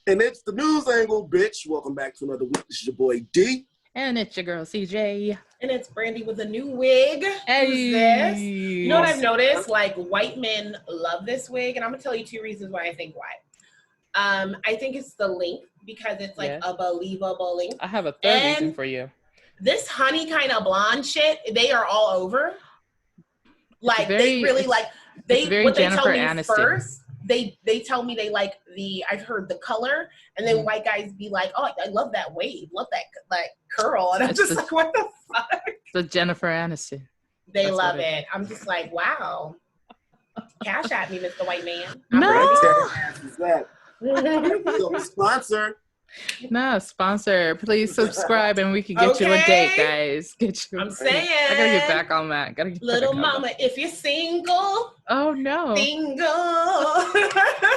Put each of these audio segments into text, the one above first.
And it's the news angle, bitch. Welcome back to another week. This is your boy D. And it's your girl CJ. And it's Brandy with a new wig. Hey. Who's this? You know what I've noticed? Like, white men love this wig, and I'm gonna tell you 2 reasons why I think why. I think it's the length, because it's like a believable length. I have a third reason for you. This honey kind of blonde shit, they are all over. Like, they really like, what they tell me Aniston. First, they tell me they like I've heard the color, and then white guys be like, oh, I love that wave, love that like curl, and I'm just like, what the fuck? The Jennifer Aniston. They love it. I'm just like, wow. Cash at me, Mr. White Man. No. Sponsor. No, sponsor. Please subscribe and we can get you a date, guys. I'm saying. I gotta get back on that. Little mama, if you're single. Oh, no. Single.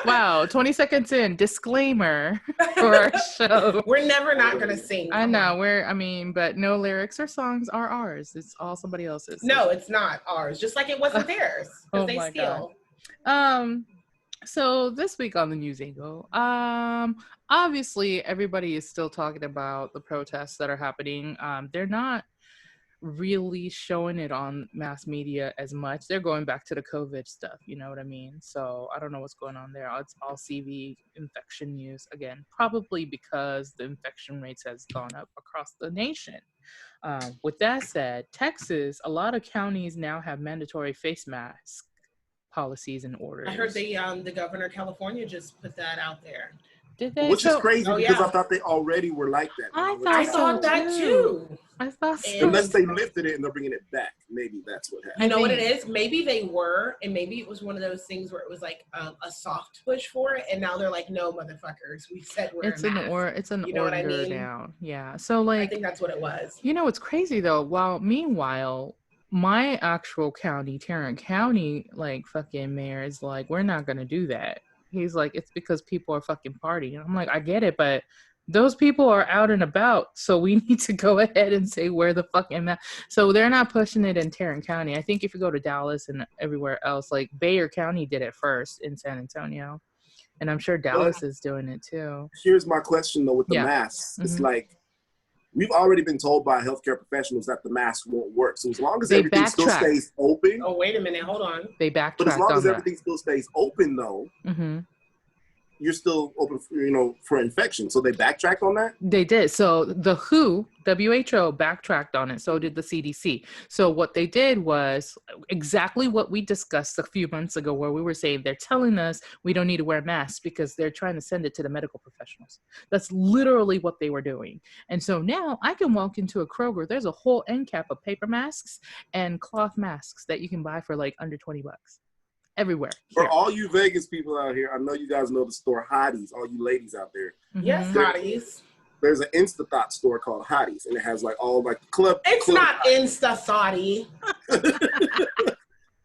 Wow, 20 seconds in. Disclaimer for our show. We're never not going to sing. I know. But no lyrics or songs are ours. It's all somebody else's. No, it's not ours. Just like it wasn't theirs. Because they steal. God. So this week on the news angle, obviously everybody is still talking about the protests that are happening. They're not really showing it on mass media as much. They're going back to the COVID stuff, you know what I mean? So I don't know what's going on there. It's all CV infection news again, probably because the infection rates has gone up across the nation. With that said, Texas, a lot of counties now have mandatory face masks policies and orders. I heard the governor of California just put that out there. Did they? Which is crazy because I thought they already were like that. I thought that too. I thought so. Unless they lifted it and they're bringing it back. Maybe that's what happened. You know what it is? Maybe they were, and maybe it was one of those things where it was like a soft push for it, and now they're like, no, motherfuckers, we said we're it's an order now. Yeah. So I think that's what it was. You know, it's crazy though. Meanwhile, my actual county, Tarrant County, like fucking mayor is like, we're not gonna do that. He's like, it's because people are fucking partying. I'm like, I get it, but those people are out and about, so we need to go ahead and say where the fuck am I? So they're not pushing it in Tarrant County. I think if you go to Dallas and everywhere else, like Bayer County did it first in San Antonio, and I'm sure Dallas is doing it too. Here's my question though with the masks. It's like, we've already been told by healthcare professionals that the mask won't work. So as long as everything still stays open. Oh, wait a minute. Hold on. They backtracked. But as long as everything still stays open, though, you're still open, for infection. So they backtracked on that? They did. So the WHO backtracked on it. So did the CDC. So what they did was exactly what we discussed a few months ago, where we were saying they're telling us we don't need to wear masks because they're trying to send it to the medical professionals. That's literally what they were doing. And so now I can walk into a Kroger. There's a whole end cap of paper masks and cloth masks that you can buy for like under $20. Everywhere. For all you Vegas people out here, I know you guys know the store Hotties, all you ladies out there. Yes, Hotties. There's an Insta-Thought store called Hotties, and it has like all like club. It's not Insta-Thoughty.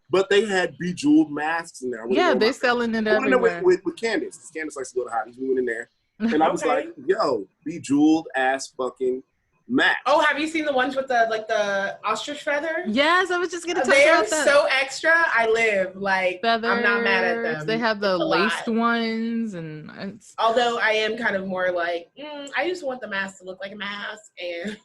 But they had bejeweled masks in there. Yeah, they're selling it everywhere. With Candace. Candace likes to go to Hotties. We went in there, and I was like, yo, bejeweled ass fucking mask. Oh, have you seen the ones with the ostrich feather? Yes, I was just gonna talk They're about that. so extra. I live like feathers, I'm not mad at them. They have the laced ones, and although I am kind of more like I just want the mask to look like a mask. And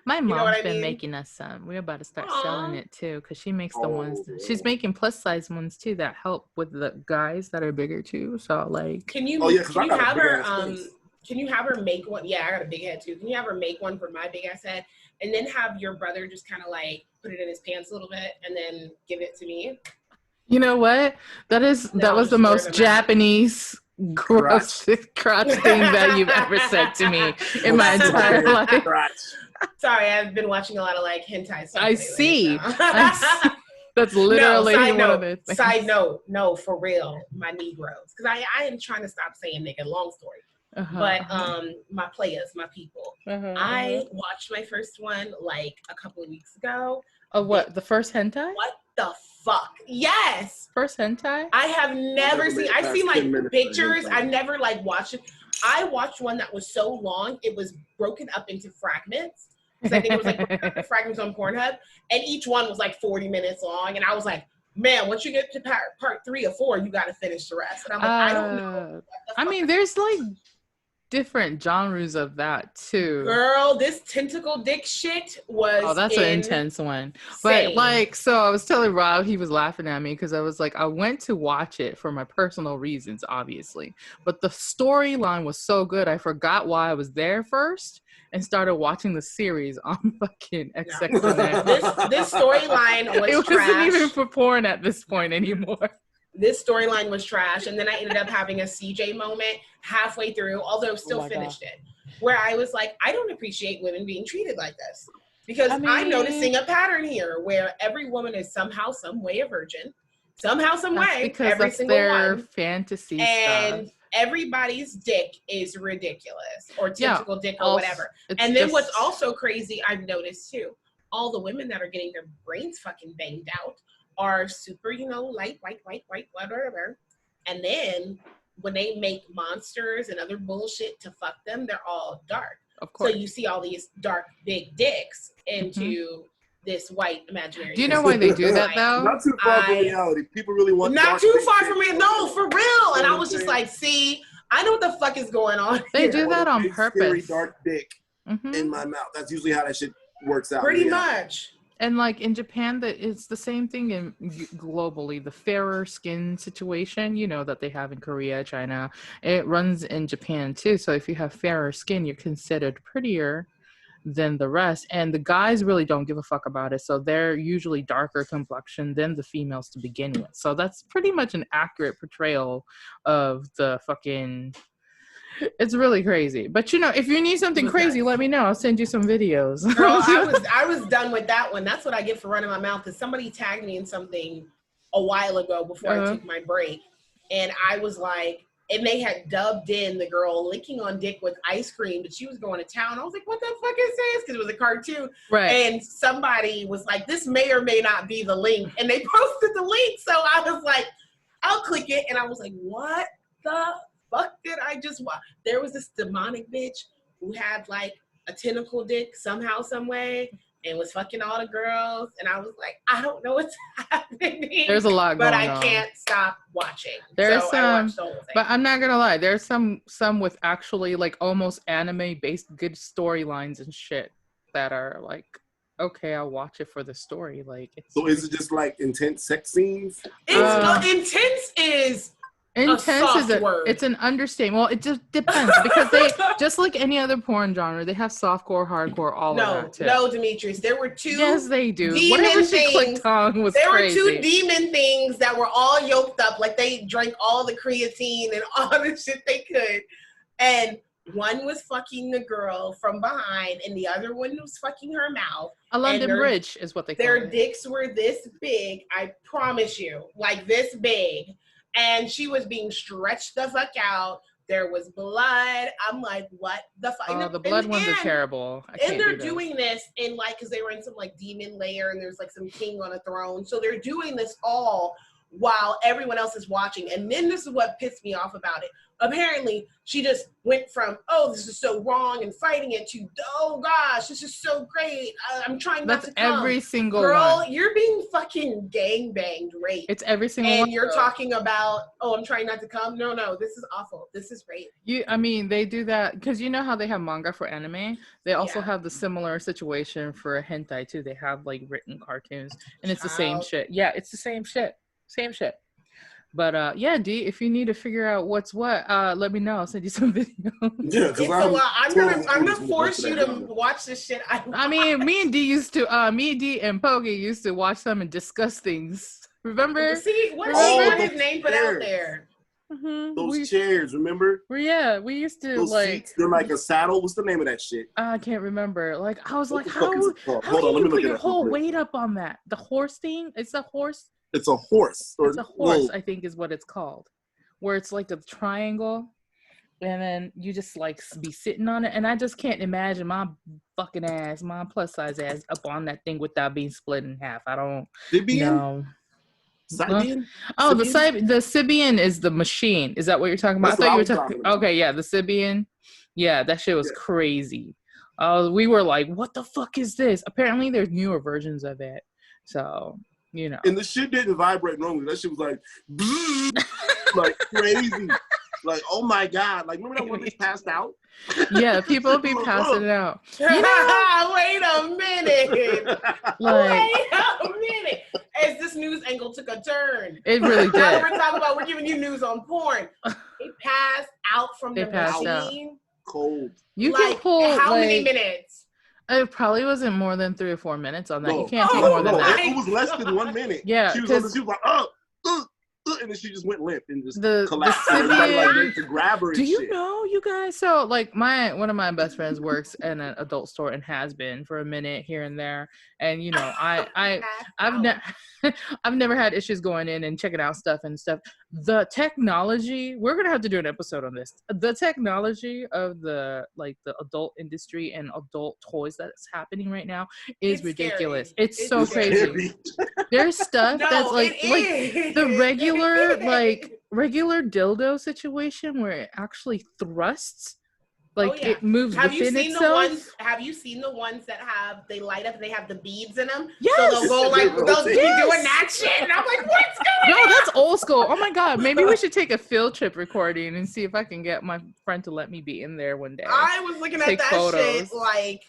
my mom's been making us some. We're about to start selling it too, because she makes the ones. She's making plus size ones too that help with the guys that are bigger too. So like, can you have her Can you have her make one? Yeah, I got a big head too. Can you have her make one for my big ass head, and then have your brother just kind of like put it in his pants a little bit, and then give it to me? You know what? That was the most Japanese gross crotch thing that you've ever said to me in my entire life. Sorry, I've been watching a lot of like hentai stuff. I see. That's literally one of the things. Side note, no, for real, my Negroes, because I am trying to stop saying nigga. Long story. But my players, my people. I watched my first one like a couple of weeks ago. Oh, what? The first hentai? What the fuck? Yes. First hentai? I have never seen. I've seen like pictures. I've never like watched it. I watched one that was so long it was broken up into fragments. Because I think it was like fragments on Pornhub, and each one was like 40 minutes long, and I was like, man, once you get to part 3 or 4, you got to finish the rest. And I'm like, I don't know. I mean, there's like different genres of that too. Girl, this tentacle dick shit was that's an intense one. But like, so I was telling Rob, he was laughing at me because I was like, I went to watch it for my personal reasons, obviously. But the storyline was so good, I forgot why I was there first and started watching the series on fucking XX. This storyline was it trash. wasn't even for porn at this point anymore. This storyline was trash, and then I ended up having a CJ moment halfway through, although still finished it, where I was like, I don't appreciate women being treated like this. Because I'm noticing a pattern here where every woman is somehow, some way a virgin. Somehow, some way. Because every that's single their one. fantasy and stuff. Everybody's dick is ridiculous. Or tentacle dick or whatever. And then what's also crazy, I've noticed too, all the women that are getting their brains fucking banged out are super, light, white, whatever. And then when they make monsters and other bullshit to fuck them, they're all dark. Of course. So you see all these dark, big dicks into this white imaginary. Do you know why they do that though? Not too far from reality. People really want not too far from me. No, for real. And I was just like, see, I know what the fuck is going on. They do that on purpose. Scary, dark dick in my mouth. That's usually how that shit works out. Pretty much. And like in Japan, it's the same thing in globally. The fairer skin situation, that they have in Korea, China, it runs in Japan too. So if you have fairer skin, you're considered prettier than the rest. And the guys really don't give a fuck about it. So they're usually darker complexion than the females to begin with. So that's pretty much an accurate portrayal of the fucking... It's really crazy. But if you need something crazy, let me know. I'll send you some videos. Girl, I was done with that one. That's what I get for running my mouth, because somebody tagged me in something a while ago before I took my break. And I was like, and they had dubbed in the girl licking on dick with ice cream, but she was going to town. I was like, what the fuck is this? Because it was a cartoon. Right. And somebody was like, this may or may not be the link. And they posted the link. So I was like, I'll click it. And I was like, what the fuck did I just watch? There was this demonic bitch who had like a tentacle dick somehow, some way, and was fucking all the girls. And I was like, I don't know what's happening. There's a lot going on. But I can't stop watching. There's so some, I watched the whole thing. But I'm not gonna lie. There's some with actually like almost anime-based good storylines and shit that are like, okay, I'll watch it for the story. Like, so is it just like intense sex scenes? Intense is... Intense it's an understatement. Well, it just depends because they just like any other porn genre, they have softcore, hardcore, all of that too. No, Demetrius, there were two. Yes, they do. Whatever she clicked on was crazy. There were two demon things that were all yoked up, like they drank all the creatine and all the shit they could, and one was fucking the girl from behind, and the other one was fucking her mouth. A London Bridge is what they call it. Their dicks were this big, I promise you, like this big. And she was being stretched the fuck out. There was blood. I'm like, what the fuck? Oh, the blood ones are terrible. And they're doing this in like, because they were in some like demon lair and there's like some king on a throne. So they're doing this all while everyone else is watching. And then this is what pissed me off about it. Apparently, she just went from, oh, this is so wrong and fighting it to, oh gosh, this is so great. I'm trying not to come. That's every single Girl, one. you're being fucking gangbanged, raped. It's every single one. And you're talking about, oh, I'm trying not to come. No, this is awful. This is rape. They do that because you know how they have manga for anime? They also have the similar situation for hentai too. They have like written cartoons and it's the same shit. Yeah, it's the same shit. Same shit. But D, if you need to figure out what's what, let me know. I'll send you some videos. Yeah, because I'm gonna force you to watch this shit. I mean, me and D and Poggy used to watch them and discuss things. Remember? See, what his name put out there? Mm-hmm. Those chairs, remember? We used to those seats, they're like a saddle. What's the name of that shit? I can't remember. Like I was like, how can you put your whole weight up on that? The horse thing? It's a horse. It's a horse. It's a horse, I think is what it's called. Where it's like a triangle. And then you just like be sitting on it. And I just can't imagine my fucking ass, my plus size ass up on that thing without being split in half. I don't know. Sibian? Oh, the Sibian is the machine. Is that what you're talking about? That's I thought you were talking. Okay, yeah, the Sibian. Yeah, that shit was crazy. We were like, what the fuck is this? Apparently there's newer versions of it. So... And the shit didn't vibrate normally. That shit was like, like crazy. Like, oh my God. Like, remember that one that passed out? Yeah, people be passing it out. You know? Wait a minute. Like, wait a minute. As this news angle took a turn. It really did. Now we're talking about, we're giving you news on porn. It passed out from the machine. Out. Cold. You can pull, how many minutes? It probably wasn't more than 3 or 4 minutes on that. No. You can't take more than that. It was less than 1 minute. Yeah. She was like, and then she just went limp and just collapsed. Like, to grab her. Do you know, you guys? So, like, one of my best friends works in an adult store and has been for a minute here and there. And you know, I've never had issues going in and checking out stuff and stuff. The technology, we're gonna have to do an episode on this. The technology of the adult industry and adult toys that's happening right now is ridiculous. It's so crazy. There's stuff that's like the regular dildo situation where it actually thrusts. It moves within itself. Have you seen the ones that they light up and they have the beads in them? Yes. So they'll go like, they'll be doing that shit. And I'm like, what's going on? No, that's old school. Oh my God. Maybe we should take a field trip recording and see if I can get my friend to let me be in there one day. I was looking at that shit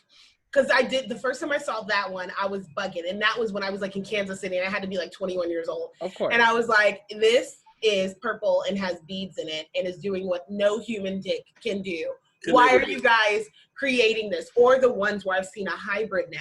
because the first time I saw that one, I was bugging. And that was when I was like in Kansas City and I had to be like 21 years old. Of course. And I was like, this is purple and has beads in it and is doing what no human dick can do. Why are you guys creating this? Or the ones where I've seen a hybrid now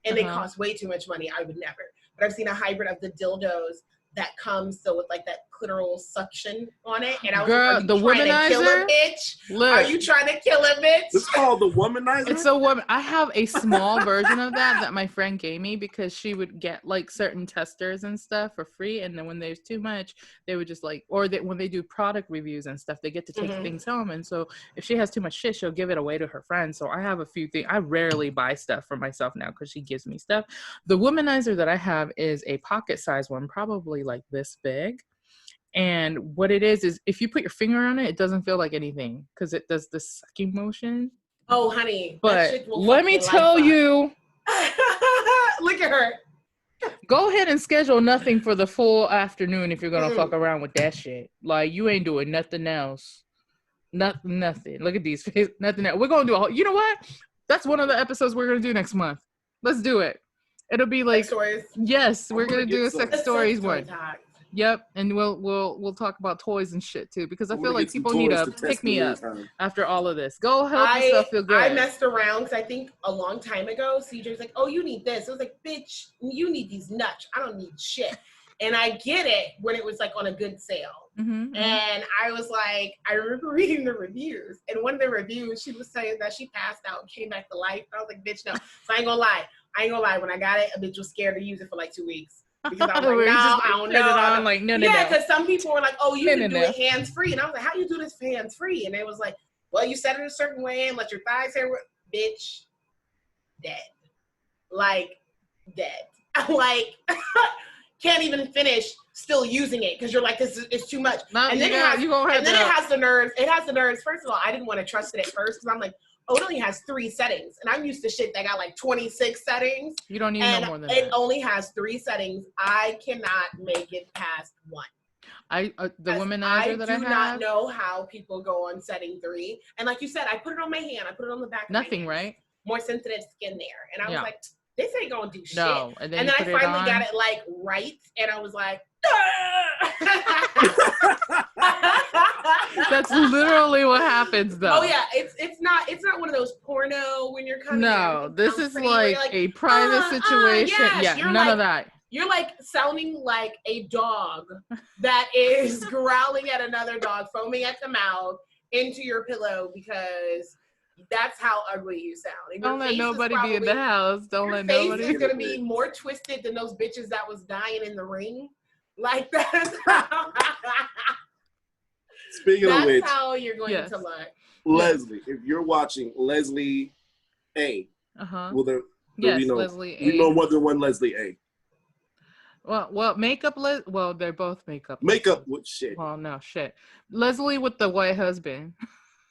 and they cost way too much money. I would never. But I've seen a hybrid of the dildos that comes with like that clitoral suction on it. And I was like, the womanizer? Kill a bitch? Look, are you trying to kill a bitch? It's called the womanizer? It's a woman. I have a small version of that my friend gave me because she would get like certain testers and stuff for free. And then when there's too much, they would just when they do product reviews and stuff, they get to take things home. And so if she has too much shit, she'll give it away to her friends. So I have a few things. I rarely buy stuff for myself now because she gives me stuff. The womanizer that I have is a pocket size one, probably like this big. And what it is if you put your finger on it, it doesn't feel like anything because it does the sucking motion. Oh, honey. But let me tell you. Look at her. Go ahead and schedule nothing for the full afternoon if you're going to fuck around with that shit. Like, you ain't doing nothing else. Nothing. Look at these faces. Nothing else. We're going to do you know what? That's one of the episodes we're going to do next month. Let's do it. It'll be like, yes, we're going to do a sex stories one. Yep, and we'll talk about toys and shit too because I feel like people need to pick me up after all of this. Go help yourself feel good. I messed around because I think a long time ago, CJ's like, "Oh, you need this." I was like, "Bitch, you need these nuts. I don't need shit." And I get it when it was like on a good sale. And I was like, I remember reading the reviews, and one of the reviews she was saying that she passed out and came back to life. I was like, "Bitch, no." So I ain't gonna lie. When I got it, a bitch was scared to use it for like 2 weeks. Because I was like, no, I don't know. Like, no. Yeah, because some people were like, oh, you can do it hands-free. And I was like, how do you do this hands-free? And they was like, well, you set it a certain way and let your thighs hair, bitch, dead. Like, dead. I'm like, can't even finish still using it because you're like, this is too much. And then it has the nerves. It has the nerves. First of all, I didn't want to trust it at first because I'm like, oh, it only has 3 settings. And I'm used to shit that got like 26 settings. You don't need no more than that. It only has 3 settings. I cannot make it past 1. The womanizer that I have. I do not know how people go on setting 3. And like you said, I put it on my hand. I put it on the back of my hand. Right? More sensitive skin there. And I was like, this ain't gonna do shit. No. And then I finally got it like right. And I was like, that's literally what happens though. Oh yeah, it's not one of those porno when you're coming. No, this is like a private situation. None of that. You're like sounding like a dog that is growling at another dog, foaming at the mouth into your pillow because that's how ugly you sound. Don't let nobody be in the house. Don't let nobody. Your face is gonna be more twisted than those bitches that was dying in the ring. Like that. Speaking of which, that's how you're going to look. Leslie, if you're watching Leslie A, well, there Leslie A. We know more than one Leslie A. Well, makeup. Well, they're both makeup. Makeup with shit. Well, no shit. Leslie with the white husband.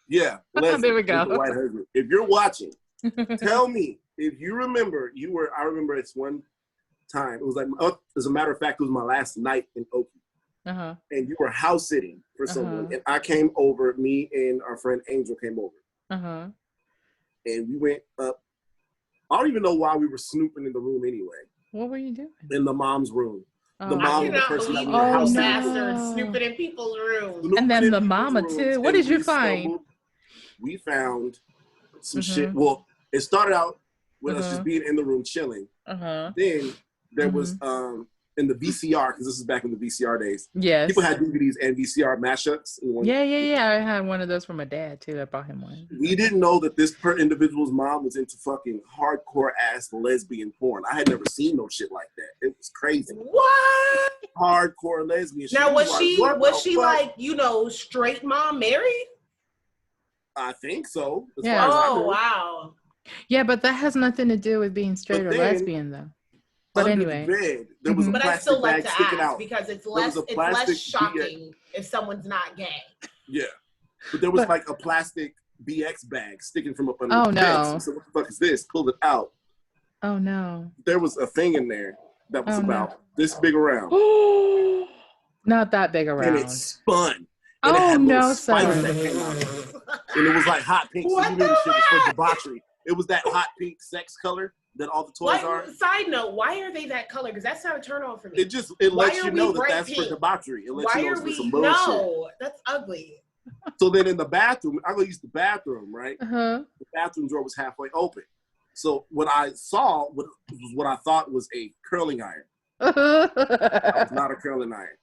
Yeah, Leslie there we go. With the white husband. If you're watching, tell me if you remember. I remember it's one time. It was like, as a matter of fact, it was my last night in Oakland. and you were house sitting for someone, and I came over, me and our friend Angel came over, and we went up. I don't even know why we were snooping in the room anyway. What were you doing? In the mom's room. The mom and the person that we were house bastard snooping in people's rooms. And then the mama too. What did you find? We found some shit. Well, it started out with us just being in the room chilling. Then there was in the VCR, because this is back in the VCR days. Yes. People had DVDs and VCR mashups. Yeah. I had one of those from my dad too. I bought him one. We didn't know that this individual's mom was into fucking hardcore ass lesbian porn. I had never seen no shit like that. It was crazy. What? Hardcore lesbian shit. Now was she like, you know, straight mom married? I think so. Yeah. Oh wow. Yeah, but that has nothing to do with being straight or lesbian though. But anyway, the bed, there was a but I still like to ask out. because it's less shocking if someone's not gay. Yeah, but there was like a plastic BX bag sticking from up under the bed. So what the fuck is this? Pulled it out. Oh no. There was a thing in there that was about this big around. Not that big around. And it spun. And it had no, spiders that came out. And it was like hot pink. So you knew the shit was for debauchery. It was that hot pink sex color that all the toys are. Side note, why are they that color? Because that's not a turn on for me. It lets you know that that's for debauchery. It lets you know it's some bullshit. No, that's ugly. So then in the bathroom, I go use the bathroom, right? The bathroom door was halfway open. So what I saw was what I thought was a curling iron. That was not a curling iron.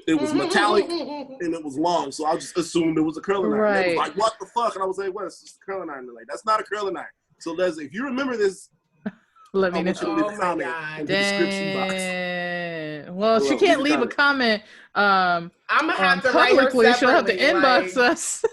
It was metallic and it was long, so I just assumed it was a curling iron. It was like, what the fuck? And I was like, what? It's just a curling iron. Like, that's not a curling iron. So Leslie, if you remember this, let me know. Comment in the description box. Well, she can't leave a comment. I'm gonna have to publicly. She'll have to inbox us.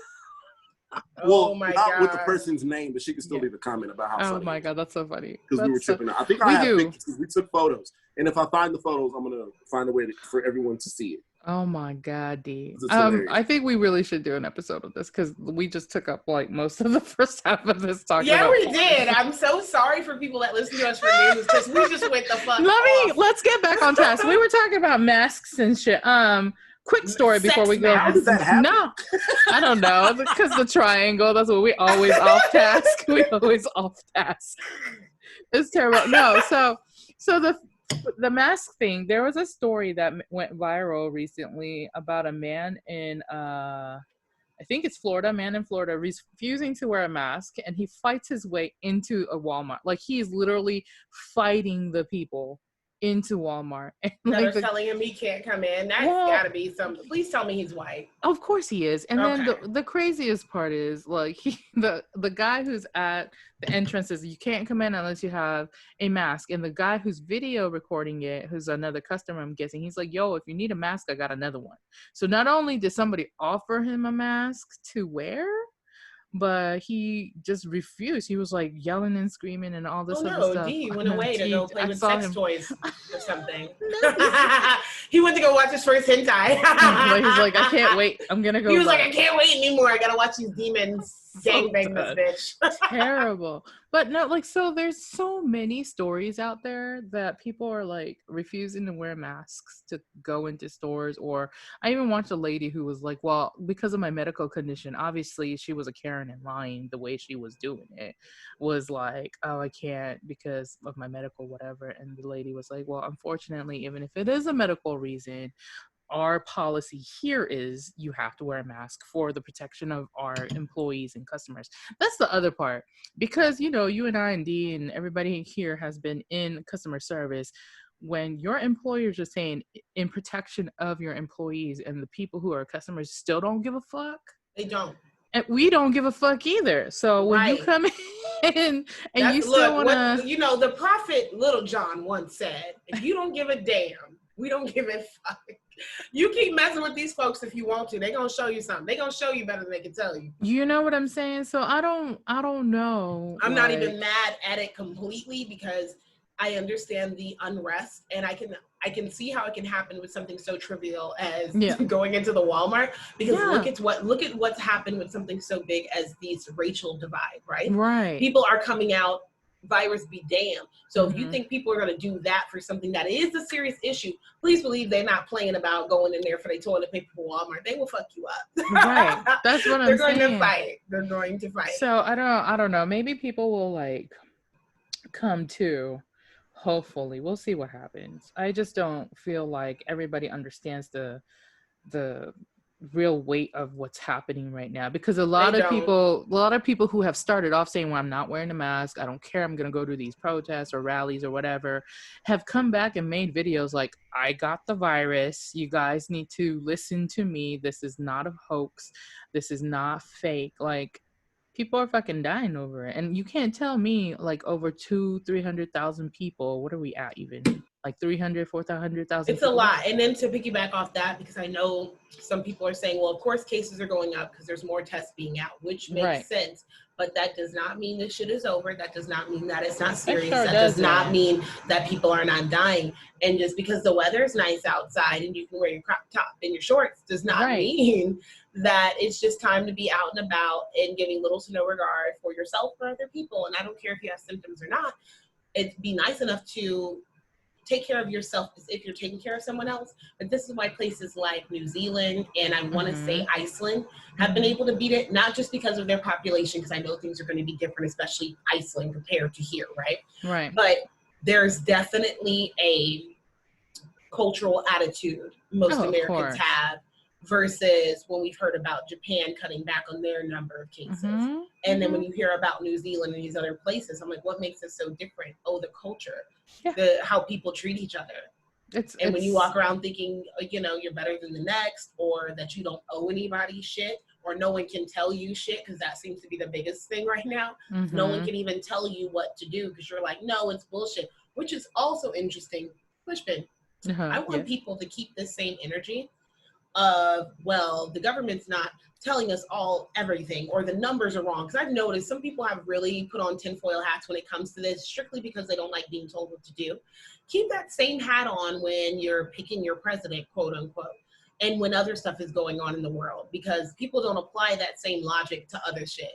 Well, not with the person's name, but she can still leave a comment about how funny. Oh my god, that's so funny. Because we were tripping out. I think I have pictures because we took photos. And if I find the photos, I'm gonna find a way for everyone to see it. Oh my god, D. I think we really should do an episode of this because we just took up like most of the first half of this talking. Yeah, we did. I'm so sorry for people that listen to us for news because we just went the fuck Let's get back on task. We were talking about masks and shit. Quick story before we go. How does that happen? No, I don't know. Because the triangle, that's what we always off task. We always off task. It's terrible. No, so the mask thing, there was a story that went viral recently about a man in I think it's Florida, refusing to wear a mask, and he fights his way into a Walmart. Like, he's literally fighting the people into Walmart. And they're telling him he can't come in. That's gotta be something. Please tell me he's white. Of course he is. And then the craziest part is, like, the guy who's at the entrance says you can't come in unless you have a mask. And the guy who's video recording it, who's another customer, I'm guessing, he's like, yo, if you need a mask, I got another one. So not only did somebody offer him a mask to wear, but he just refused. He was like yelling and screaming and all this other stuff. D went away to go play with sex toys or something. He went to go watch his first hentai. He's like, I can't wait. I'm gonna go. He was like, I can't wait anymore. I gotta watch these demons gangbang this bitch. Terrible. But no, like, so there's so many stories out there that people are like refusing to wear masks to go into stores. Or I even watched a lady who was like, well, because of my medical condition, obviously she was a Karen and lying. The way she was doing it was like, oh, I can't because of my medical whatever. And the lady was like, well, unfortunately, even if it is a medical reason, our policy here is you have to wear a mask for the protection of our employees and customers. That's the other part, because, you know, you and I and D and everybody here has been in customer service. When your employers are saying in protection of your employees and the people who are customers still don't give a fuck. They don't. And we don't give a fuck either. So when you come in and you still want to... You know, the prophet Little John once said, if you don't give a damn, we don't give a fuck. You keep messing with these folks if you want to. They're going to show you something. They're going to show you better than they can tell you. You know what I'm saying? So I don't know. I'm not even mad at it completely because I understand the unrest, and I can see how it can happen with something so trivial as going into the Walmart, because look at what's happened with something so big as these racial divide, right? Right. People are coming out virus be damned. So if you think people are going to do that for something that is a serious issue, please believe they're not playing about going in there for their toilet paper for Walmart. They will fuck you up. Right. That's what I'm saying. They're going to fight. They're going to fight. So I don't know. Maybe people will like come to. Hopefully, we'll see what happens. I just don't feel like everybody understands the real weight of what's happening right now, because a lot of people who have started off saying, well, I'm not wearing a mask, I don't care, I'm gonna go to these protests or rallies or whatever, have come back and made videos like, I got the virus, you guys need to listen to me, this is not a hoax, this is not fake. Like, people are fucking dying over it, and you can't tell me like over 200,000-300,000 people, what are we at even, like 300,000-400,000 it's people? a lot. And then to piggyback off that, because I know some people are saying, well, of course cases are going up because there's more tests being out, which makes sense, but that does not mean this shit is over. That does not mean that it's not serious. That does not mean that people are not dying. And just because the weather is nice outside and you can wear your crop top and your shorts does not mean that it's just time to be out and about and giving little to no regard for yourself or other people. And I don't care if you have symptoms or not. It'd be nice enough to take care of yourself as if you're taking care of someone else. But this is why places like New Zealand and I want to say Iceland have been able to beat it, not just because of their population, because I know things are going to be different, especially Iceland compared to here, right? Right. But there's definitely a cultural attitude most Americans have versus when we've heard about Japan cutting back on their number of cases. And then when you hear about New Zealand and these other places, I'm like, what makes it so different? Oh, the culture, how people treat each other. When you walk around thinking, you know, you're better than the next, or that you don't owe anybody shit, or no one can tell you shit, because that seems to be the biggest thing right now. No one can even tell you what to do because you're like, no, it's bullshit, which is also interesting. Pushpin. I want people to keep this same energy of, well, the government's not telling us everything, or the numbers are wrong. Because I've noticed some people have really put on tinfoil hats when it comes to this, strictly because they don't like being told what to do. Keep that same hat on when you're picking your president, quote unquote, and when other stuff is going on in the world, because people don't apply that same logic to other shit,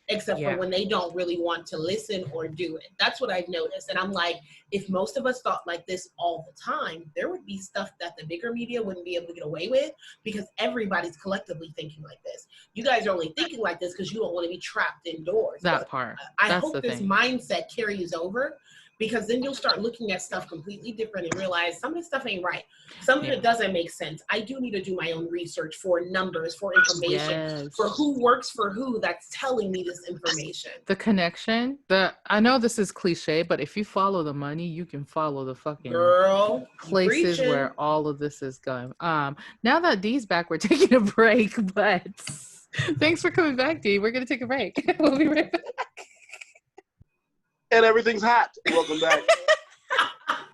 except for when they don't really want to listen or do it. That's what I've noticed. And I'm like, if most of us thought like this all the time, there would be stuff that the bigger media wouldn't be able to get away with, because everybody's collectively thinking like this. You guys are only thinking like this because you don't want to be trapped indoors. That part. I hope this mindset carries over, because then you'll start looking at stuff completely different and realize some of this stuff ain't right. Some of it doesn't make sense. I do need to do my own research for numbers, for information, for who works for who that's telling me this information. The connection, I know this is cliche, but if you follow the money, you can follow the fucking places where all of this is going. Now that Dee's back, we're taking a break, but thanks for coming back, Dee. We're going to take a break. We'll be right back. And everything's hot. Welcome back.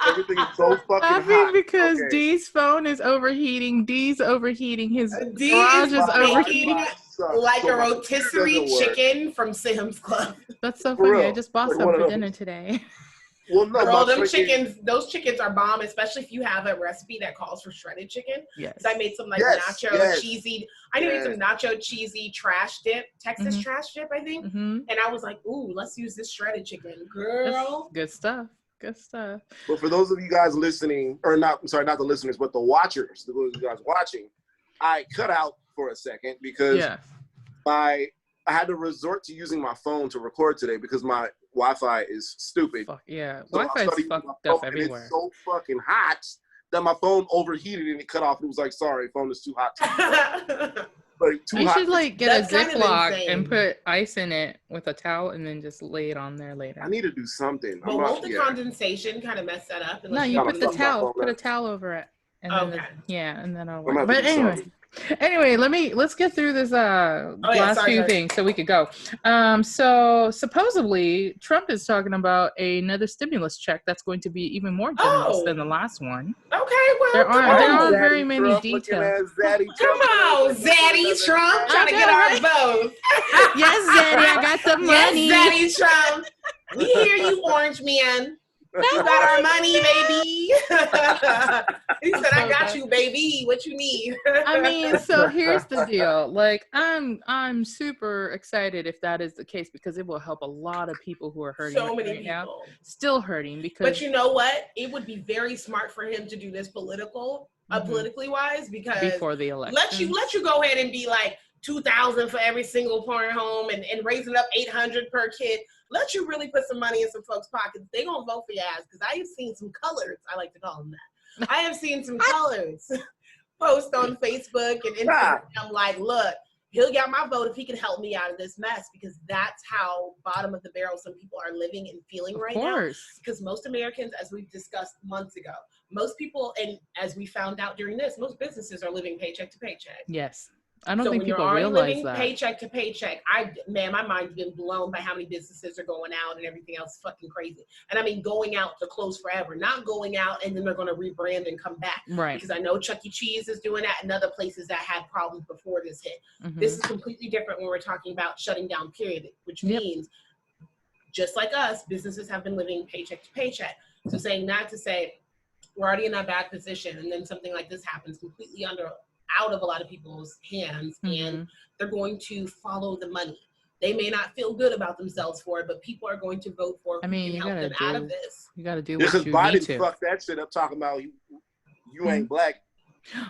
Everything is so fucking hot. Because Dee's phone is overheating. Dee's overheating. His garage is overheating. Like a rotisserie chicken from Sam's Club. That's so funny. I just bought some for dinner today. Well, no, girl, those chickens are bomb, especially if you have a recipe that calls for shredded chicken. Yes. I made some nacho cheesy. I made some nacho cheesy trash dip, Texas trash dip, I think. And I was like, ooh, let's use this shredded chicken, girl. Good stuff. Good stuff. But for those of you guys listening, or not, I'm sorry, not the listeners, but the watchers, those of you guys watching, I cut out for a second because I had to resort to using my phone to record today because my Wi-Fi is stupid. So Wi-Fi is fucked up everywhere. It's so fucking hot that my phone overheated and it cut off. It was like, sorry, phone is too hot. You should like get a Ziploc and put ice in it with a towel and then just lay it on there later. I need to do something. But won't the condensation kind of mess that up? No, you put the towel. Put a towel over it. And then and then it'll work. But anyway, let's get through this last few things so we could go. So supposedly Trump is talking about another stimulus check that's going to be even more generous than the last one. Okay, well there aren't very many details. Come on, Zaddy Trump, trying to get our vote. Yes, Zaddy, I got the money. Yes, Zaddy Trump. We hear you, Orange Man. You got our money, baby. He said, I got you, baby. What you need? I mean, so here's the deal. Like, I'm super excited if that is the case, because it will help a lot of people who are hurting so many right people. now. Still hurting, because. But you know what? It would be very smart for him to do this politically wise, because before the election, let you go ahead and be like 2,000 for every single parent home and raising up 800 per kid. Let you really put some money in some folks' pockets. They gonna vote for your ass, because I have seen some colors. I like to call them that. I have seen some colors post on Facebook and Instagram. I'm like, look, he'll get my vote if he can help me out of this mess, because that's how bottom of the barrel some people are living and feeling right now. Because most Americans, as we've discussed months ago, most people, and as we found out during this, most businesses are living paycheck to paycheck. Yes. I don't think people realize that. Paycheck to paycheck, my mind's been blown by how many businesses are going out and everything else. Fucking crazy. And I mean, going out to close forever, not going out and then they're going to rebrand and come back. Right. Because I know Chuck E. Cheese is doing that, and other places that had problems before this hit. This is completely different when we're talking about shutting down, period, which means just like us, businesses have been living paycheck to paycheck. So saying that to say we're already in a bad position, and then something like this happens completely out of a lot of people's hands, and they're going to follow the money. They may not feel good about themselves for it, but people are going to vote for it. I mean, you gotta out of this. You got to do what you Biden need to. fucked that shit up talking about you ain't black.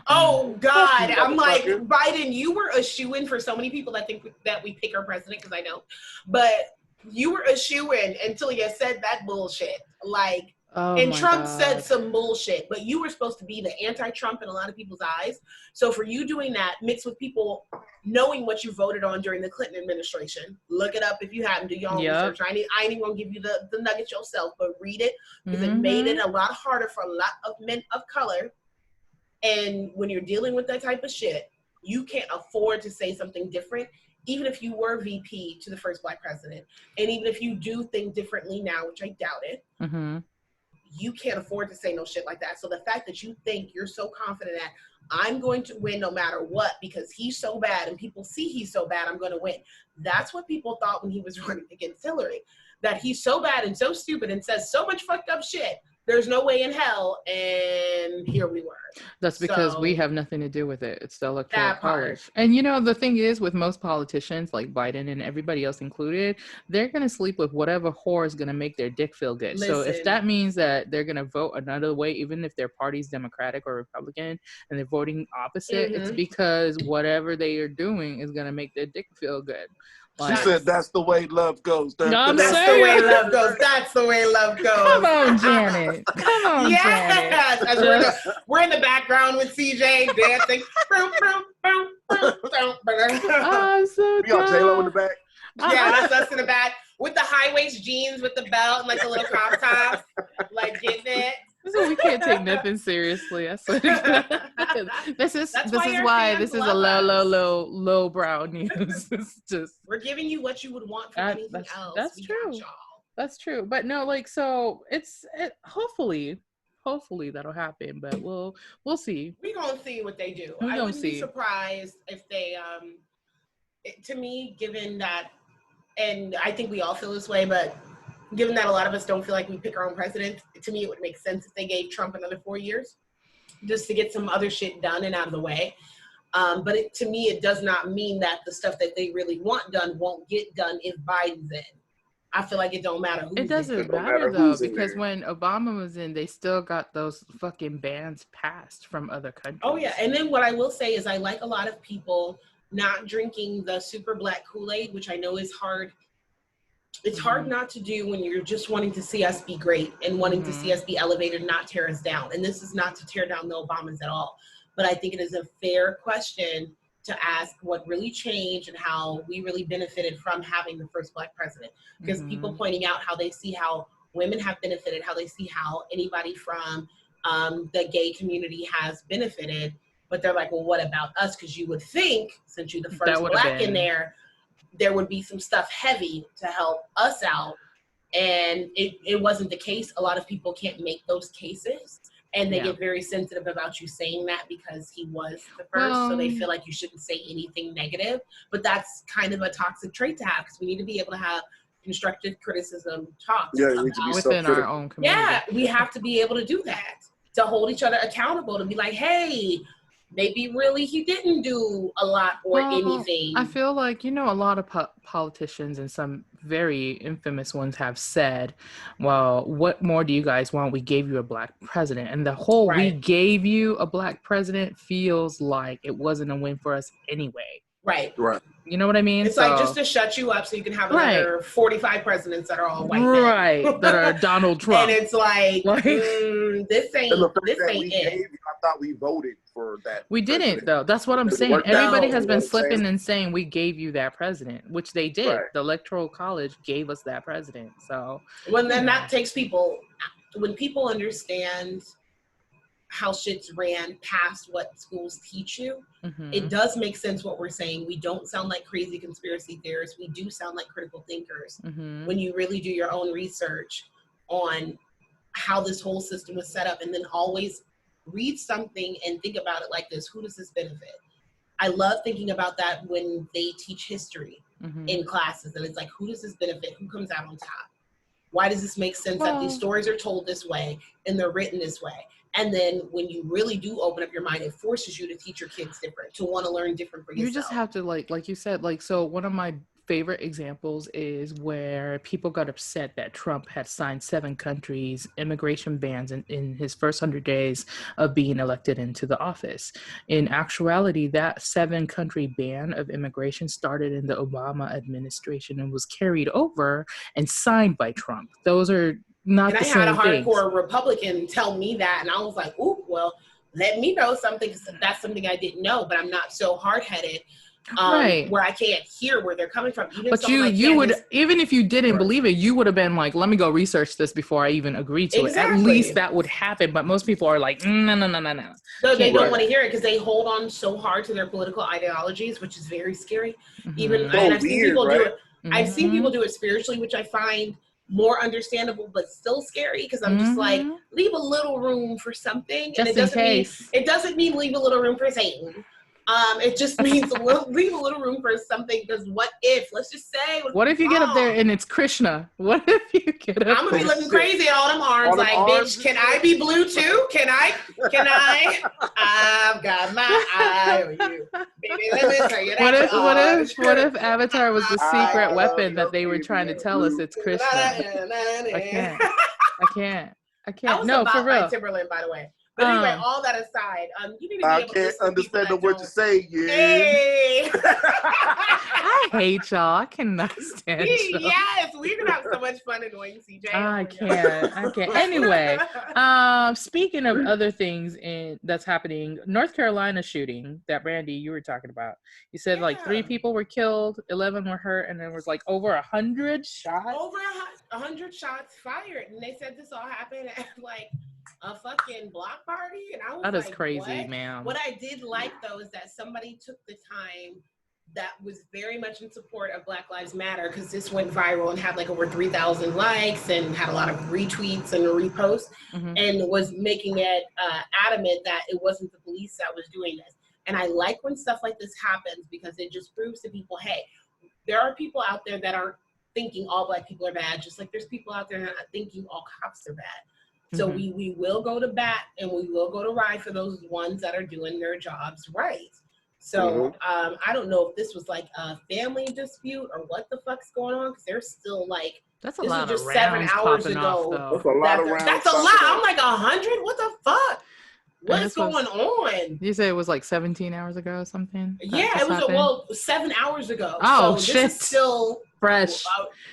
Oh God, I'm like, Biden, you were a shoo-in for so many people that think that we pick our president, because I know, but you were a shoo-in until you said that bullshit. Like, and Trump said some bullshit, but you were supposed to be the anti-Trump in a lot of people's eyes. So for you doing that, mixed with people knowing what you voted on during the Clinton administration, look it up if you haven't, do your own research. I ain't even gonna give you the nugget yourself, but read it, because it made it a lot harder for a lot of men of color. And when you're dealing with that type of shit, you can't afford to say something different, even if you were VP to the first black president. And even if you do think differently now, which I doubt it, you can't afford to say no shit like that. So the fact that you think you're so confident that I'm going to win no matter what, because he's so bad and people see he's so bad, I'm going to win. That's what people thought when he was running against Hillary, that he's so bad and so stupid and says so much fucked up shit. There's no way in hell, and here we were. That's because we have nothing to do with it. It's the electoral college. And you know, the thing is, with most politicians, like Biden and everybody else included, they're going to sleep with whatever whore is going to make their dick feel good. So if that means that they're going to vote another way, even if their party's Democratic or Republican, and they're voting opposite, it's because whatever they are doing is going to make their dick feel good. She said that's the way love goes. That's the way love goes. That's the way love goes. Come on, Janet. Come on, Janet. Yes. We're in the background with CJ dancing. I'm so we got J-Lo in the back. Yeah, that's us in the back with the high-waist jeans with the belt and like a little crop top, like getting it. So we can't take nothing seriously. I swear to God. This is why this is a low brow news. It's just, we're giving you what you would want from anything else. That's true. That's true. But no, like, so hopefully that'll happen. But we'll see. We're gonna see what they do. I wouldn't be surprised if they to me, given that, and I think we all feel this way, but given that a lot of us don't feel like we pick our own president, to me it would make sense if they gave Trump another 4 years just to get some other shit done and out of the way. But to me, it does not mean that the stuff that they really want done won't get done if Biden's in. I feel like it don't matter who's in. It doesn't matter though, because when Obama was in, they still got those fucking bans passed from other countries. Oh yeah, and then what I will say is I like a lot of people not drinking the super black Kool-Aid, which I know is hard. It's hard not to do when you're just wanting to see us be great and wanting to see us be elevated, not tear us down. And this is not to tear down the Obamas at all. But I think it is a fair question to ask what really changed and how we really benefited from having the first black president. Because people pointing out how they see how women have benefited, how they see how anybody from the gay community has benefited. But they're like, well, what about us? Because you would think, since you're the first black in there would be some stuff heavy to help us out. And it wasn't the case. A lot of people can't make those cases. And they get very sensitive about you saying that because he was the first. So they feel like you shouldn't say anything negative. But that's kind of a toxic trait to have, because we need to be able to have constructive criticism talks within our own community. Yeah, we have to be able to do that, to hold each other accountable, to be like, hey, maybe really he didn't do a lot or anything. I feel like, a lot of politicians and some very infamous ones have said, well, what more do you guys want? We gave you a black president. And the whole we gave you a black president feels like it wasn't a win for us anyway. Right. You know what I mean? It's like just to shut you up so you can have another 45 presidents that are all white men. Right. That are Donald Trump. And it's like, this ain't it. I thought we voted for that. We didn't, though. That's what I'm saying. Everybody has been slipping and saying we gave you that president, which they did. Right. The Electoral College gave us that president. So when then that takes people, when people understand how shit's ran past what schools teach you, it does make sense what we're saying. We don't sound like crazy conspiracy theorists. We do sound like critical thinkers when you really do your own research on how this whole system was set up, and then always read something and think about it like this. Who does this benefit? I love thinking about that when they teach history in classes, and it's like, who does this benefit? Who comes out on top? Why does this make sense that these stories are told this way and they're written this way? And then when you really do open up your mind, it forces you to teach your kids different, to want to learn different for yourself. You just have to, like you said, so one of my favorite examples is where people got upset that Trump had signed 7 countries' immigration bans in his first 100 days of being elected into the office. In actuality, that 7-country ban of immigration started in the Obama administration and was carried over and signed by Trump. Those are not the same things. And I had a hardcore Republican tell me that, and I was like, ooh, well, let me know something, because that's something I didn't know, but I'm not so hard-headed where I can't hear where they're coming from. But you would, even if you didn't believe it, you would have been like, let me go research this before I even agree to it. At least that would happen. But most people are like, no. So they don't want to hear it because they hold on so hard to their political ideologies, which is very scary. And I've seen people do it. I've seen people do it spiritually, which I find more understandable, but still scary, because I'm just like, leave a little room for something. Just and it doesn't mean leave a little room for Satan. It just means leave a little room for something, because let's just say, what if you get up there and it's Krishna? What if you get up I'm gonna be looking crazy at all them arms, like, bitch, can I be blue too? Can I? I've got my eye on you. Baby, let me tell you that. What if Avatar was the secret weapon that they were trying to tell us it's Krishna? I can't. That was no, for real. By Timberland, by the way. But anyway, all that aside, you need to be I able can't to understand what you say. Hey. I hate y'all. I cannot stand y'all. Yes, we're gonna have so much fun annoying CJ. I can't. Anyway, speaking of other things that's happening, North Carolina shooting that Brandy you were talking about. You said like 3 people were killed, 11 were hurt, and there was like over 100 shots. Over 100 shots fired, and they said this all happened at like a fucking block party, and I was that is like, crazy, what? man. What I did like though is that somebody took the time that was very much in support of Black Lives Matter, because this went viral and had like over 3,000 likes and had a lot of retweets and reposts, and was making it adamant that it wasn't the police that was doing this. And I like when stuff like this happens, because it just proves to people, hey, there are people out there that aren't thinking all Black people are bad, just like there's people out there that are thinking all cops are bad. So we will go to bat, and we will go to ride for those ones that are doing their jobs right. So I don't know if this was like a family dispute or what the fuck's going on, because they're still like, that's a this lot was of just 7 hours ago. That's a lot of rounds. That's a lot. I'm like 100. What the fuck? What's going on? You say it was like 17 hours ago or something? Yeah, it was 7 hours ago. Oh, so shit. This is still fresh.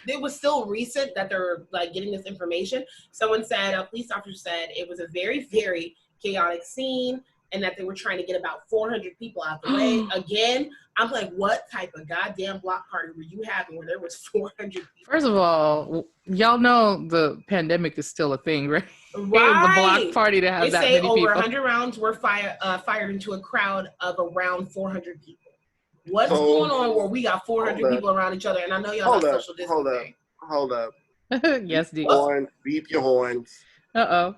It was still recent that they're like getting this information. Someone said, a police officer said it was a very, very chaotic scene, and that they were trying to get about 400 people out the way. Again, I'm like, what type of goddamn block party were you having where there was 400 people? First of all, y'all know the pandemic is still a thing, right? Right. The block party to have that many people. They say over 100 rounds were fired into a crowd of around 400 people. What's going on where we got 400 people around each other? And I know y'all not social distancing. Hold up. Yes, D. Beep your horns. Uh-oh.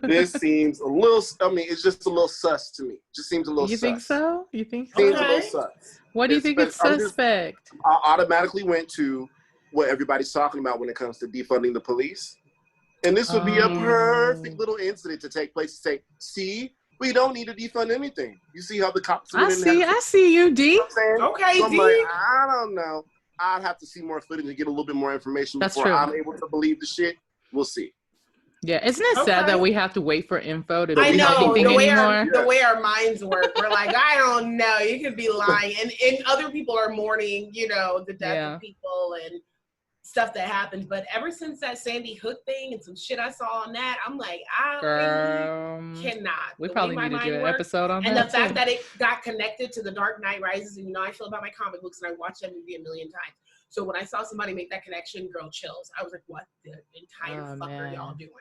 This seems a little, it's just a little sus to me. Just seems a little sus. You think so? You think so? Seems a little sus. What do you think it's suspect? I automatically went to, what everybody's talking about when it comes to defunding the police. And this would be a perfect little incident to take place to say, see, we don't need to defund anything. You see how the cops... I see you, D. You know what I'm okay, so D. like, I don't know. I'd have to see more footage and get a little bit more information before I'm able to believe the shit. We'll see. Yeah, isn't it sad that we have to wait for info to I know anything anymore? The way our minds work, we're like, I don't know, you could be lying, and other people are mourning, you know, the death of people and stuff that happens. But ever since that Sandy Hook thing and some shit I saw on that, I'm like, I really cannot. We probably need to do an episode on that. And the fact that it got connected to The Dark Knight Rises, and you know, I feel about my comic books, and I watched that movie a million times. So when I saw somebody make that connection, girl, chills. I was like, what the entire fuck are y'all doing?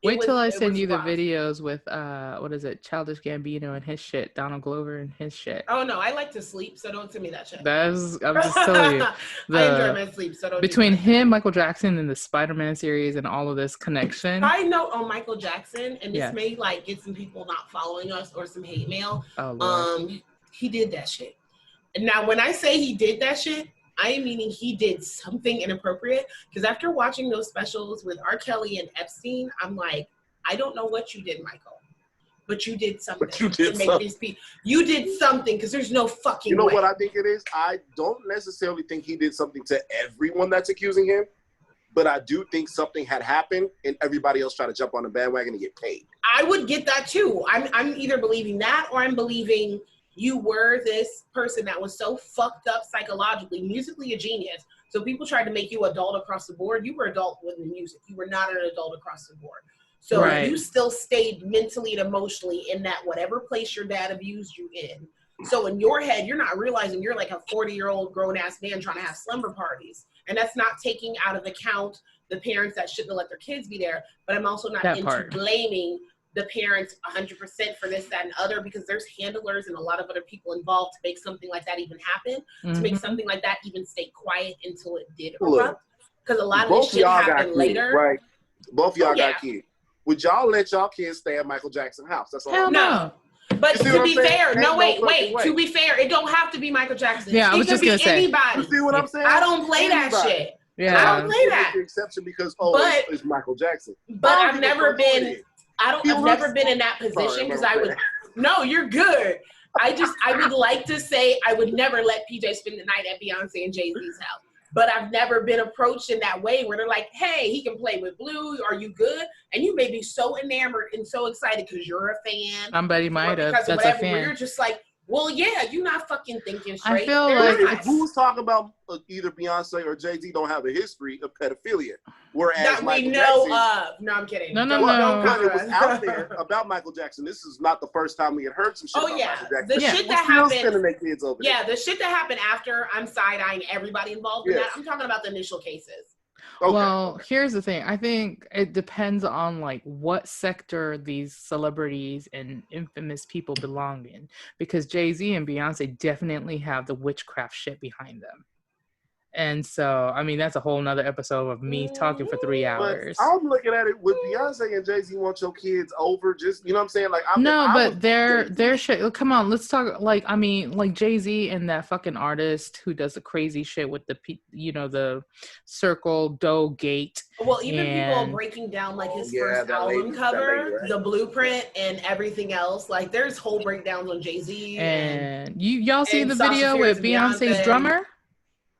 Wait till I send you the videos with, what is it, Childish Gambino and his shit, Donald Glover and his shit. Oh, no, I like to sleep, so don't send me that shit. I'm just telling you. I enjoy my sleep, so don't between him, Michael Jackson, and the Spider-Man series and all of this connection. I know on Michael Jackson, and this may, like, get some people not following us or some hate mail. Oh, Lord. He did that shit. And now, when I say he did that shit, I am meaning he did something inappropriate, because after watching those specials with R. Kelly and Epstein, I'm like, I don't know what you did, Michael, but you did something. But you did something. You did something, because there's no fucking way. You know what I think it is? I don't necessarily think he did something to everyone that's accusing him, but I do think something had happened and everybody else tried to jump on the bandwagon and get paid. I would get that too. I'm either believing that, or I'm believing you were this person that was so fucked up psychologically, musically a genius. So people tried to make you adult across the board. You were adult with the music. You were not an adult across the board. So you still stayed mentally and emotionally in that whatever place your dad abused you in. So in your head, you're not realizing you're like a 40-year-old grown-ass man trying to have slumber parties. And that's not taking out of account the parents that shouldn't have let their kids be there. But I'm also not into blaming the parents 100% for this, that, and other, because there's handlers and a lot of other people involved to make something like that even happen, to make something like that even stay quiet until it did erupt. Because a lot of this shit happened later. Right. Both y'all got kids. Would y'all let y'all kids stay at Michael Jackson's house? That's all. Hell no. But to be fair, to be fair, it don't have to be Michael Jackson. Yeah, I was just gonna say. Anybody. You see what I'm saying? I don't play that shit. Yeah. I don't play that. The exception because it's Michael Jackson. But I've never been. I've never been in that position, because I would. No, you're good. I would like to say I would never let PJ spend the night at Beyonce and Jay-Z's house. But I've never been approached in that way where they're like, hey, he can play with Blue. Are you good? And you may be so enamored and so excited because you're a fan. Somebody might have. That's whatever, a fan. where you're just like, well, yeah, you're not fucking thinking straight. I feel like who's talking about either Beyonce or Jay-Z don't have a history of pedophilia, whereas that we know of. No, I'm kidding. No. It was out there about Michael Jackson. This is not the first time we had heard some shit about Michael Jackson. The shit that happened. Their kids over there. The shit that happened after. I'm side-eyeing everybody involved in that. I'm talking about the initial cases. Well, here's the thing. I think it depends on like what sector these celebrities and infamous people belong in, because Jay-Z and Beyonce definitely have the witchcraft shit behind them. And so, I mean, that's a whole nother episode of me talking for 3 hours. But I'm looking at it with Beyonce and Jay-Z want your kids over, just, you know what I'm saying? Like, their shit. Come on, let's talk. Like, I mean, like Jay-Z and that fucking artist who does the crazy shit with the circle dough gate. Well, even people breaking down like his first album cover, the blueprint, and everything else. Like, there's whole breakdowns on Jay-Z. And y'all see the video with Beyonce's drummer?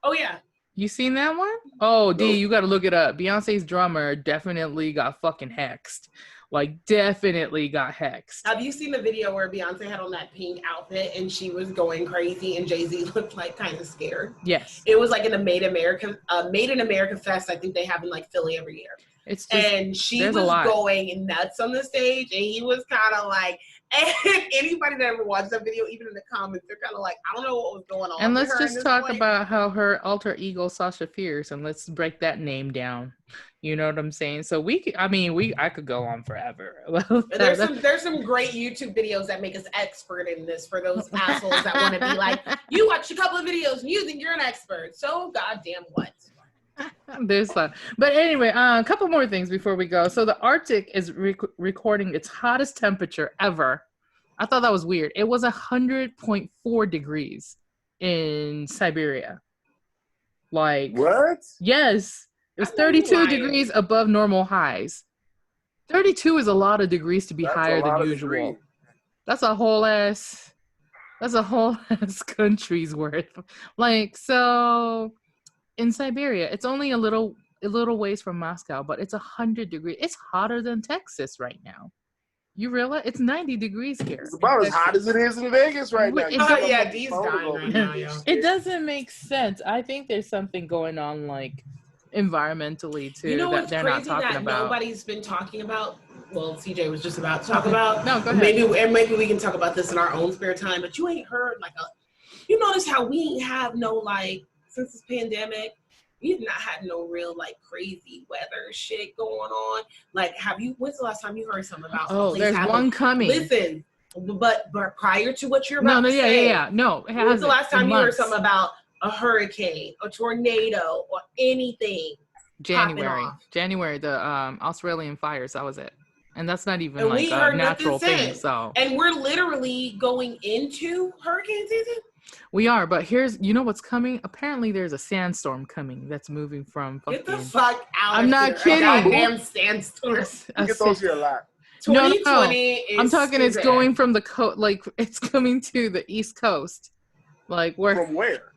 Oh, yeah. You seen that one? Oh, D, you got to look it up. Beyonce's drummer definitely got fucking hexed. Like, definitely got hexed. Have you seen the video where Beyonce had on that pink outfit and she was going crazy and Jay-Z looked like kind of scared? Yes. It was like in a Made in America Fest, I think they have in like Philly every year. It's just, and she was going nuts on the stage, and he was kind of like, and anybody that ever watched that video, even in the comments, they're kind of like, I don't know what was going on. And let's just talk about how her alter ego Sasha Fierce, and let's break that name down. You know what I'm saying? So I could go on forever. There's some great YouTube videos that make us expert in this for those assholes that want to be like, you watched a couple of videos and you think you're an expert. So goddamn what? There's that. But anyway, a couple more things before we go. So the Arctic is recording its hottest temperature ever. I thought that was weird. It was 100.4 degrees in Siberia. Like what? Yes, it was 32 degrees above normal highs. 32 is a lot of degrees to be higher than usual. That's a whole ass country's worth. Like, so in Siberia, it's only a little ways from Moscow, but it's 100 degrees. It's hotter than Texas right now. You realize it's 90 degrees here. It's about as hot as it is in Vegas right now. These dying right now, It doesn't make sense. I think there's something going on, like environmentally too, that they're not talking about. Nobody's been talking about. Well, CJ was just about to talk about. No, go ahead. Maybe we can talk about this in our own spare time. But you ain't heard you notice how we ain't have no since this pandemic. We've not had no real crazy weather shit going on. When's the last time you heard something about? Oh, there's one coming. Listen, but prior to what you're about to say. No, it hasn't. When's the last time you heard something about a hurricane, a tornado, or anything? January, the Australian fires. That was it, and that's not even a natural thing. So, and we're literally going into hurricane season. We are, but you know what's coming? Apparently, there's a sandstorm coming that's moving from. Get the fuck out! I'm not kidding. A goddamn sandstorm. You get those here a lot. 2020 I'm talking. It's going from the coast, it's coming to the East Coast, where? From where?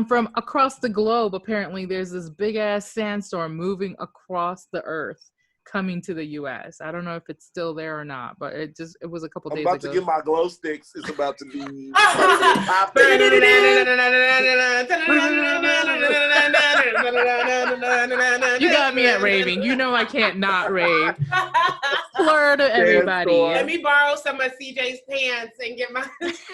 From across the globe. Apparently, there's this big ass sandstorm moving across the earth, coming to the U.S. I don't know if it's still there or not, but it was a couple days ago. I'm about to get my glow sticks. It's about to be. You got me at raving. You know I can't not rave. Florida, everybody. Let me borrow some of CJ's pants and get my.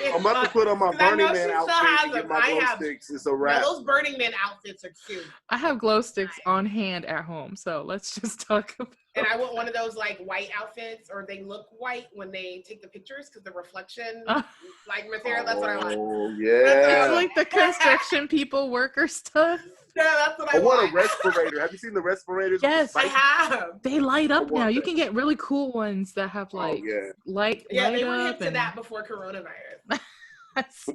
I'm about to put on my Burning Man outfit and get my glow sticks. It's a wrap. Those Burning Man outfits are cute. I have glow sticks on hand at home, so let's just talk about. And I want one of those white outfits, or they look white when they take the pictures because the reflection, material. That's what I want. Oh yeah, it's like the construction worker stuff. Yeah, that's what I want. A respirator. Have you seen the respirators? Yes, I have. They light up now. You can get really cool ones that have light. Yeah, they were hip to that before coronavirus.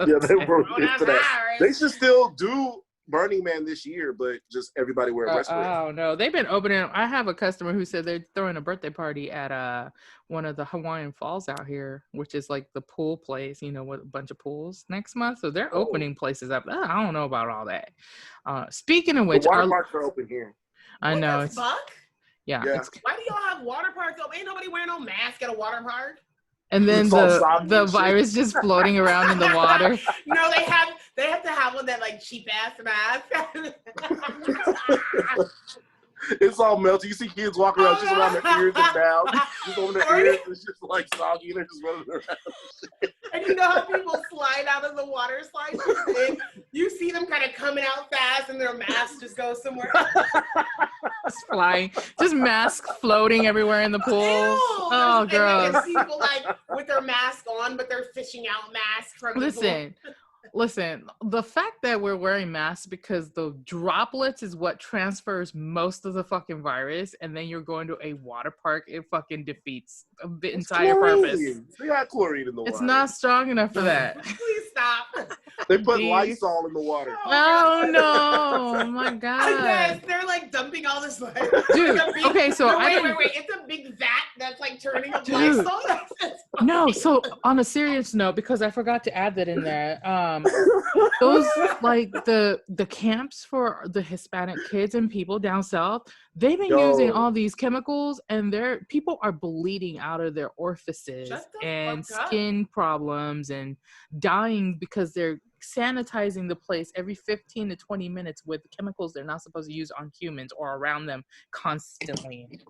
They were hip to that. They should still do Burning Man this year, but just everybody wear a respirator. Oh no, they've been opening. I have a customer who said they're throwing a birthday party at one of the Hawaiian Falls out here, which is like the pool place, with a bunch of pools next month. So they're opening places up. I don't know about all that. Speaking of which, the water parks are open here. I know. What the fuck? Yeah. Why do y'all have water parks open? Ain't nobody wearing no mask at a water park. And then the virus just floating around in the water. No, they have to have one that cheap ass mask. It's all melted. You see kids walking around just around their ears and mouths. Just over their ears. It's just soggy and they're just running around. And you know how people slide out of the water slides? And you see them kind of coming out fast and their mask just goes somewhere. Just flying. Just masks floating everywhere in the pool. Oh, gross. And people with their mask on, but they're fishing out masks from the pool. Listen, the fact that we're wearing masks because the droplets is what transfers most of the fucking virus, and then you're going to a water park, it fucking defeats the entire purpose. They got chlorine in the water. It's not strong enough for that. Please stop. They put Lysol in the water. Oh no! Oh my god! Yes, they're dumping all this Dude, okay, so wait. It's a big vat that's turning up Lysol. No, so on a serious note, because I forgot to add that in there, those the camps for the Hispanic kids and people down south, they've been using all these chemicals, and people are bleeding out of their orifices and skin problems and dying because they're sanitizing the place every 15 to 20 minutes with chemicals they're not supposed to use on humans or around them constantly.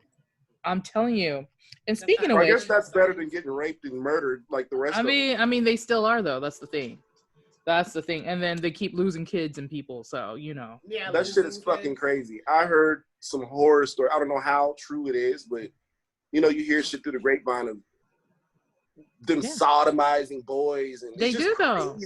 I'm telling you. And speaking of which, I guess that's better than getting raped and murdered like the rest of them. I mean, they still are though. That's the thing. And then they keep losing kids and people. So Yeah. That shit is fucking crazy. I heard some horror story. I don't know how true it is, but you hear shit through the grapevine of them sodomizing boys, and they do though.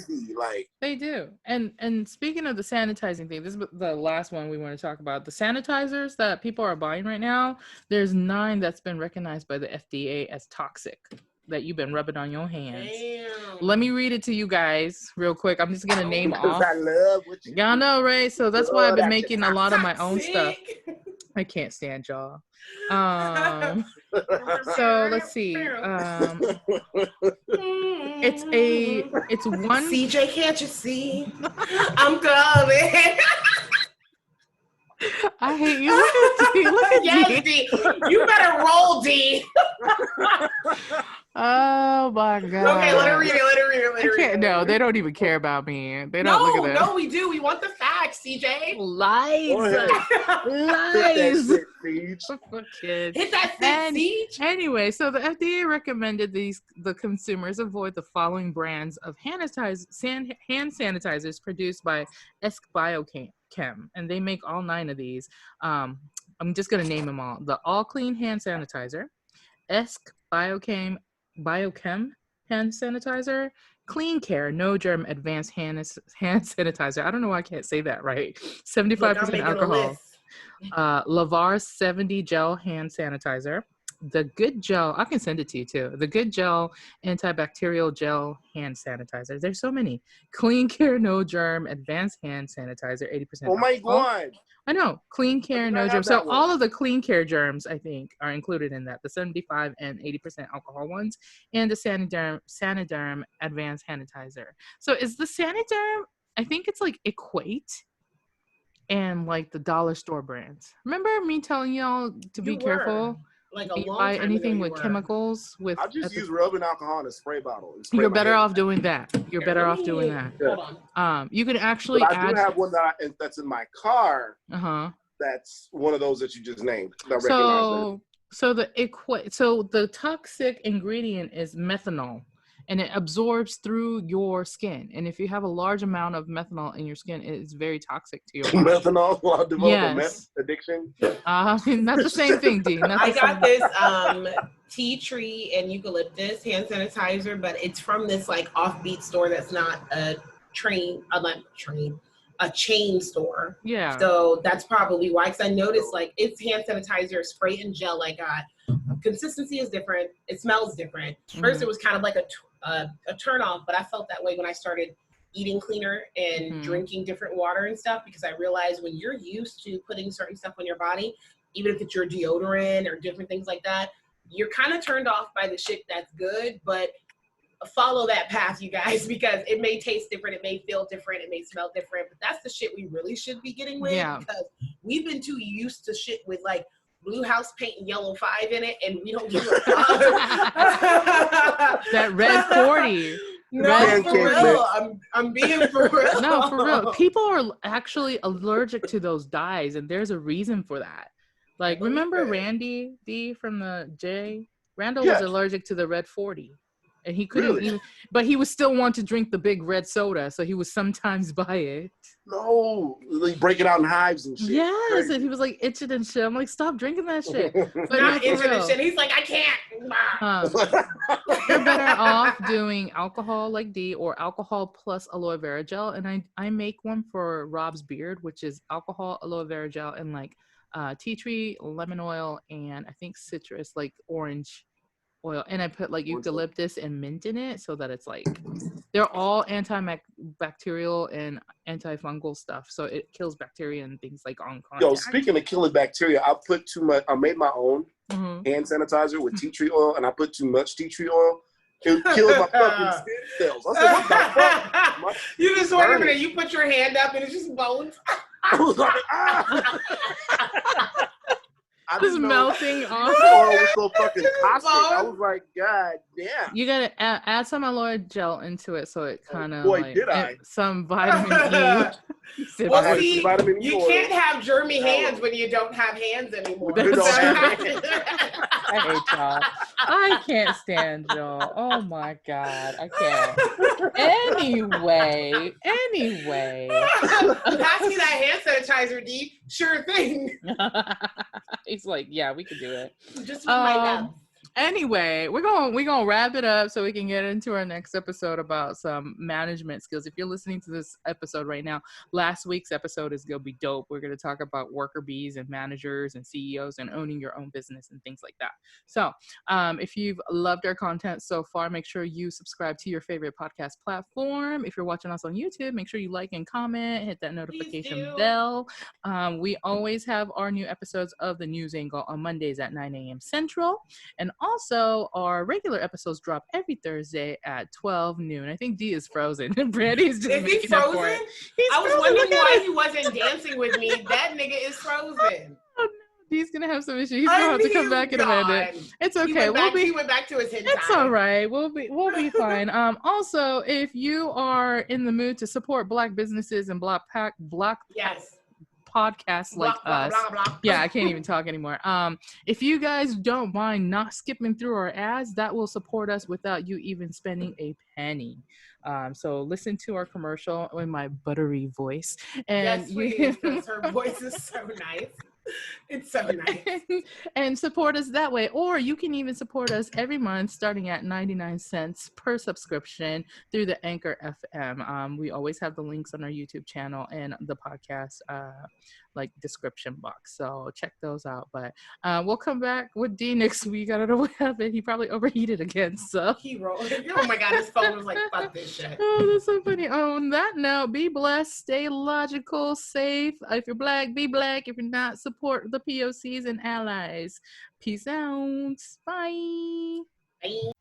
They do. And speaking of the sanitizing thing, this is the last one we want to talk about. The sanitizers that people are buying right now, there's 9 that's been recognized by the FDA as toxic. that you've been rubbing on your hands. Damn. Let me read it to you guys real quick. I'm just gonna name off. I love what you Y'all know, right? So that's why I've been making a lot of my own stuff. I can't stand y'all. So let's see. It's one. CJ, can't you see? I'm coming. I hate you. Look at D. Look at yes, D. You better roll, D. Oh my God. Okay, let her read it. No, they don't even care about me. They don't look at that. No, we do. We want the facts, CJ. Lies. Lies. Hit that shit, Siege. Anyway, so the FDA recommended the consumers avoid the following brands of hand sanitizers produced by Esk Biochem, and they make all 9 of these. I'm just gonna name them all. The All Clean hand sanitizer, Esk Biochem hand sanitizer, Clean Care no germ advanced hand sanitizer. I don't know why I can't say that right. 75% alcohol. Lavar 70 gel hand sanitizer. The Good Gel, I can send it to you too. The Good Gel antibacterial gel hand sanitizer. There's so many. Clean Care no germ advanced hand sanitizer. 80% Oh my alcohol. God. I know. Clean Care no germ. So all of the Clean Care germs, I think, are included in that. The 75 and 80% alcohol ones, and the Saniderm advanced sanitizer. So is the Saniderm? I think it's like Equate and like the dollar store brands. Remember me telling y'all to be careful? Like a long buy time anything ago with chemicals with. I just use rubbing alcohol in a spray bottle. You're better off doing that. You're better off doing that. Hold on. You can actually I do have one that's in my car. That's one of those that you just named. So the toxic ingredient is methanol, and it absorbs through your skin. And if you have a large amount of methanol in your skin, it is very toxic to your body. Methanol? I'll develop a meth addiction? Not the same thing, Dean. I got this tea tree and eucalyptus hand sanitizer, but it's from this like offbeat store that's not a chain store. Yeah. So that's probably why, because I noticed like it's hand sanitizer, spray and gel. Like consistency is different. It smells different. First, it was kind of like a turn off, but I felt that way when I started eating cleaner and drinking different water and stuff, because I realized when you're used to putting certain stuff on your body, even if it's your deodorant or different things like that, you're kind of turned off by the shit that's good. But follow that path, you guys, because it may taste different, it may feel different, it may smell different, but that's the shit we really should be getting with, because we've been too used to shit with like blue house paint and yellow 5 in it, and we don't give a fuck. That red 40. No, for real. I'm being for real. No, for real. People are actually allergic to those dyes, and there's a reason for that. Like, remember Randy D from the J? Randall was allergic to the red 40. And he couldn't even, but he would still want to drink the big red soda, so he would sometimes buy it. No, like break it out in hives and shit. Yes, and he was like itching and shit. I'm like, stop drinking that shit. But not itching and shit. He's like, I can't. You're better off doing alcohol like D or alcohol plus aloe vera gel. And I make one for Rob's beard, which is alcohol, aloe vera gel, and like tea tree, lemon oil, and I think citrus, like orange oil, and I put like eucalyptus and mint in it, so that it's like they're all antibacterial and antifungal stuff, so it kills bacteria and things like on contact. Yo, speaking of killing bacteria, I made my own hand sanitizer with tea tree oil, and I put too much tea tree oil. It killed my fucking skin cells. I said, what the fuck? You just wait a minute, you put your hand up and it's just bones. I was like, ah. Just melting off. The oil was so fucking toxic. I was like, God damn. You gotta add some aloe gel into it, so it kind of some vitamin E. Well, see, you can't have germy hands when you don't have hands anymore. I hate y'all. I can't stand y'all. Oh my God, I can't. Anyway. Pass me that hand sanitizer, D. Sure thing. He's like, yeah, we could do it. Just with my mouth. Anyway, we're gonna wrap it up so we can get into our next episode about some management skills. If you're listening to this episode right now, last week's episode is gonna be dope. We're gonna talk about worker bees and managers and CEOs and owning your own business and things like that. So if you've loved our content so far, make sure you subscribe to your favorite podcast platform. If you're watching us on YouTube, make sure you like and comment, hit that notification bell. We always have our new episodes of the News Angle on Mondays at 9 a.m. Central. And also, our regular episodes drop every Thursday at 12 noon. I think D is frozen. Brandy's just Is he frozen? I was wondering why he wasn't dancing with me. That nigga is frozen. Oh, no. He's gonna have some issues. He's gonna have to come back in a minute. It's okay. He went back to his hidden It's all right. We'll be fine. Also, if you are in the mood to support Black businesses and Black yes. podcasts like us. Yeah, I can't even talk anymore. If you guys don't mind not skipping through our ads, that will support us without you even spending a penny. So listen to our commercial in my buttery voice. And yes, please, because her voice is so nice. It's so nice. And support us that way. Or you can even support us every month starting at 99 cents per subscription through the Anchor FM. We always have the links on our YouTube channel and the podcast like description box. So check those out. But we'll come back with D next week. I don't know what happened. He probably overheated again. So he rolled. Oh my God, his phone was like, fuck this shit. Oh, that's so funny. On that note, be blessed, stay logical, safe. If you're Black, be Black. If you're not, support the POCs and allies. Peace out. Bye. Bye.